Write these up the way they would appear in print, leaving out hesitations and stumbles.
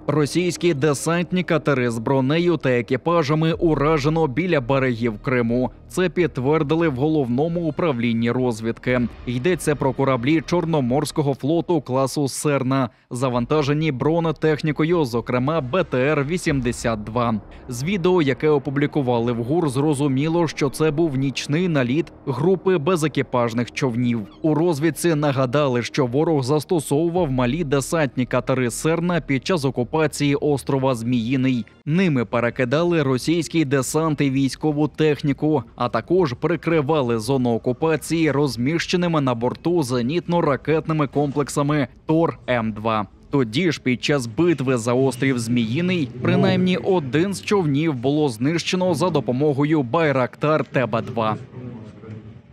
Російські десантні катери з бронею та екіпажами уражено біля берегів Криму. Це підтвердили в Головному управлінні розвідки. Йдеться про кораблі Чорноморського флоту класу «Серна», завантажені бронетехнікою, зокрема БТР-82. З відео, яке опублікували в ГУР, зрозуміло, що це був нічний наліт групи безекіпажних човнів. У розвідці нагадали, що ворог застосовував малі десантні катери «Серна» під час окупації острова Зміїний. Ними перекидали російський десант і військову техніку, а також прикривали зону окупації розміщеними на борту зенітно-ракетними комплексами ТОР-М2. Тоді ж під час битви за острів Зміїний принаймні один з човнів було знищено за допомогою Байрактар ТБ-2.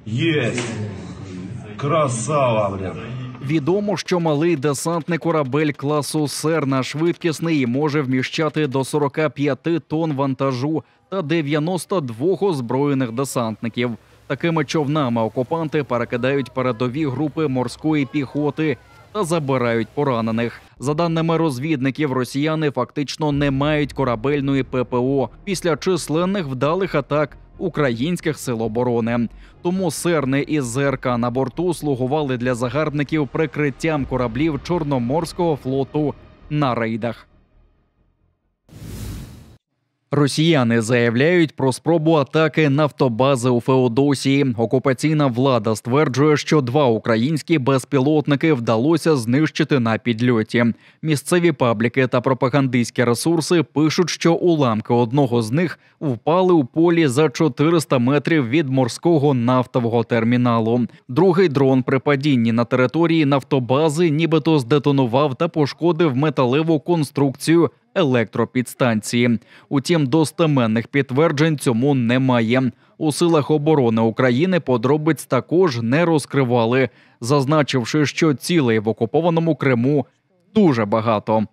Єсть! Красава, блін! Відомо, що малий десантний корабель класу «Серна» швидкісний і може вміщати до 45 тонн вантажу та 92 озброєних десантників. Такими човнами окупанти перекидають передові групи морської піхоти та забирають поранених. За даними розвідників, росіяни фактично не мають корабельної ППО після численних вдалих атак українських сил оборони. Тому «Серни» із ЗРК на борту слугували для загарбників прикриттям кораблів Чорноморського флоту на рейдах. Росіяни заявляють про спробу атаки нафтобази у Феодосії. Окупаційна влада стверджує, що 2 українські безпілотники вдалося знищити на підльоті. Місцеві пабліки та пропагандистські ресурси пишуть, що уламки одного з них впали у полі за 400 метрів від морського нафтового терміналу. Другий дрон при падінні на території нафтобази нібито здетонував та пошкодив металеву конструкцію електропідстанції. Утім, достеменних підтверджень цьому немає. У силах оборони України подробиць також не розкривали, зазначивши, що цілей в окупованому Криму дуже багато.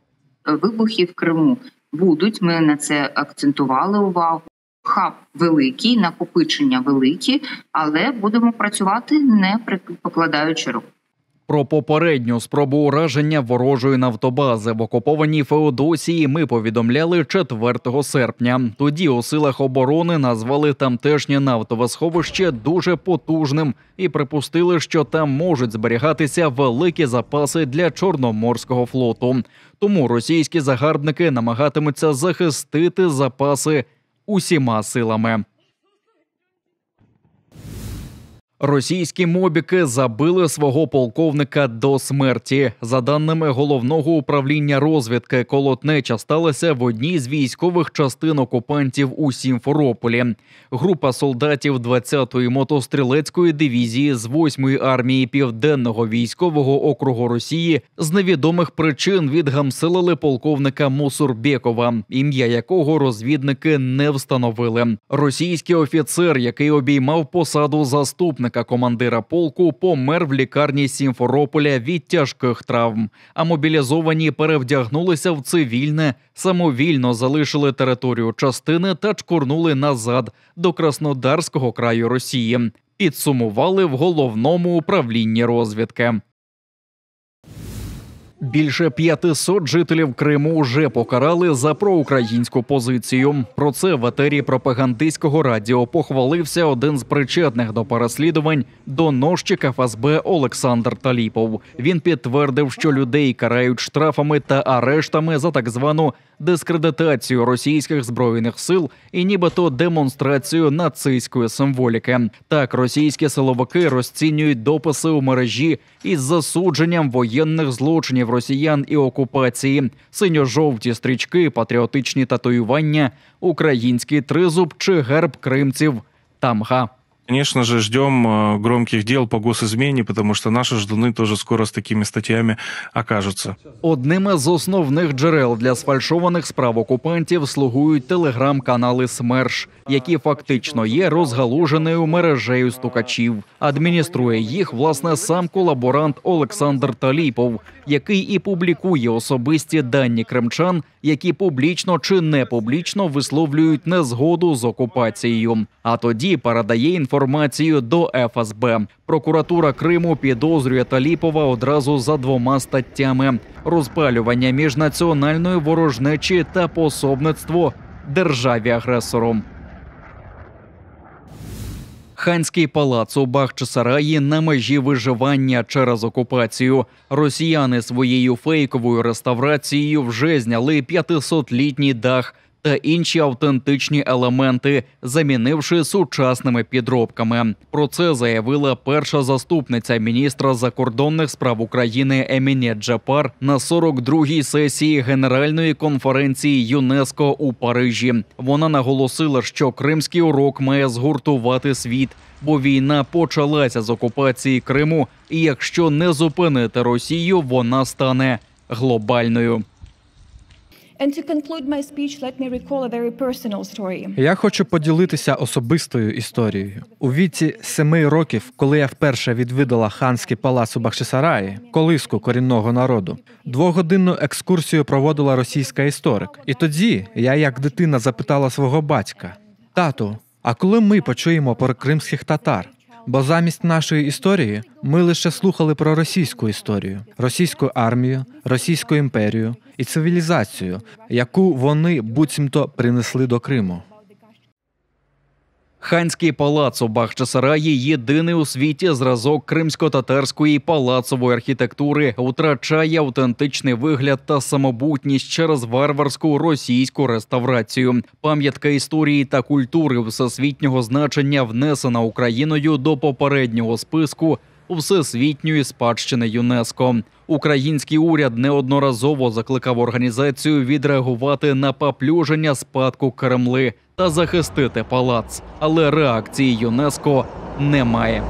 Вибухи в Криму будуть, ми на це акцентували увагу. Хаб великий, накопичення великі, але будемо працювати, не покладаючи рук. Про попередню спробу ураження ворожої нафтобази в окупованій Феодосії ми повідомляли 4 серпня. Тоді у силах оборони назвали тамтешнє нафтове сховище дуже потужним і припустили, що там можуть зберігатися великі запаси для Чорноморського флоту. Тому російські загарбники намагатимуться захистити запаси усіма силами. Російські мобіки забили свого полковника до смерті. За даними Головного управління розвідки, колотнеча сталася в одній з військових частин окупантів у Сімферополі. Група солдатів 20-ї мотострілецької дивізії з 8-ї армії Південного військового округу Росії з невідомих причин відгамселили полковника Мусурбекова, ім'я якого розвідники не встановили. Російський офіцер, який обіймав посаду заступника командира полку, помер в лікарні Сімферополя від тяжких травм, а мобілізовані перевдягнулися в цивільне, самовільно залишили територію частини та чкурнули назад до Краснодарського краю Росії. Підсумували в Головному управлінні розвідки. Більше 500 жителів Криму вже покарали за проукраїнську позицію. Про це в етері пропагандистського радіо похвалився один з причетних до переслідувань доносчик ФСБ Олександр Таліпов. Він підтвердив, що людей карають штрафами та арештами за так звану дискредитацію російських збройних сил і нібито демонстрацію нацистської символіки. Так, російські силовики розцінюють дописи у мережі із засудженням воєнних злочинів росіян і окупації, синьо-жовті стрічки, патріотичні татуювання, український тризуб чи герб кримців тамга. Конечно же, ждем громких дел по госизмене, потому что наши ждуны тоже скоро с такими статьями окажутся. Одними з основних джерел для сфальшованих справ окупантів слугують телеграм-канали СМЕРШ, які фактично є розгалуженою мережею стукачів. Адмініструє їх, власне, сам колаборант Олександр Таліпов, який і публікує особисті дані кримчан, які публічно чи не публічно висловлюють незгоду з окупацією. А тоді передає інформацію інформацію до ФСБ. Прокуратура Криму підозрює Таліпова одразу за 2 статтями: розпалювання міжнаціональної ворожнечі та пособництво державі-агресору. Ханський палац у Бахчисараї на межі виживання через окупацію. Росіяни своєю фейковою реставрацією вже зняли 500-літній дах та інші автентичні елементи, замінивши сучасними підробками. Про це заявила перша заступниця міністра закордонних справ України Еміне Джапар на 42-й сесії Генеральної конференції ЮНЕСКО у Парижі. Вона наголосила, що кримський урок має згуртувати світ, бо війна почалася з окупації Криму, і якщо не зупинити Росію, вона стане глобальною. Я хочу поділитися особистою історією. У віці 7 років, коли я вперше відвідала Ханський палац у Бахчисараї, колиску корінного народу, 2-годинну екскурсію проводила російська історик. І тоді я, як дитина, запитала свого батька: «Тату, а коли ми почуємо про кримських татар? Бо замість нашої історії ми лише слухали про російську історію, російську армію, російську імперію і цивілізацію, яку вони буцімто принесли до Криму». Ханський палац у Бахчисараї – єдиний у світі зразок кримсько-татарської палацової архітектури, втрачає автентичний вигляд та самобутність через варварську російську реставрацію. Пам'ятка історії та культури всесвітнього значення внесена Україною до попереднього списку Всесвітньої спадщини ЮНЕСКО. Український уряд неодноразово закликав організацію відреагувати на паплюження спадку Кремли та захистити палац. Але реакції ЮНЕСКО немає.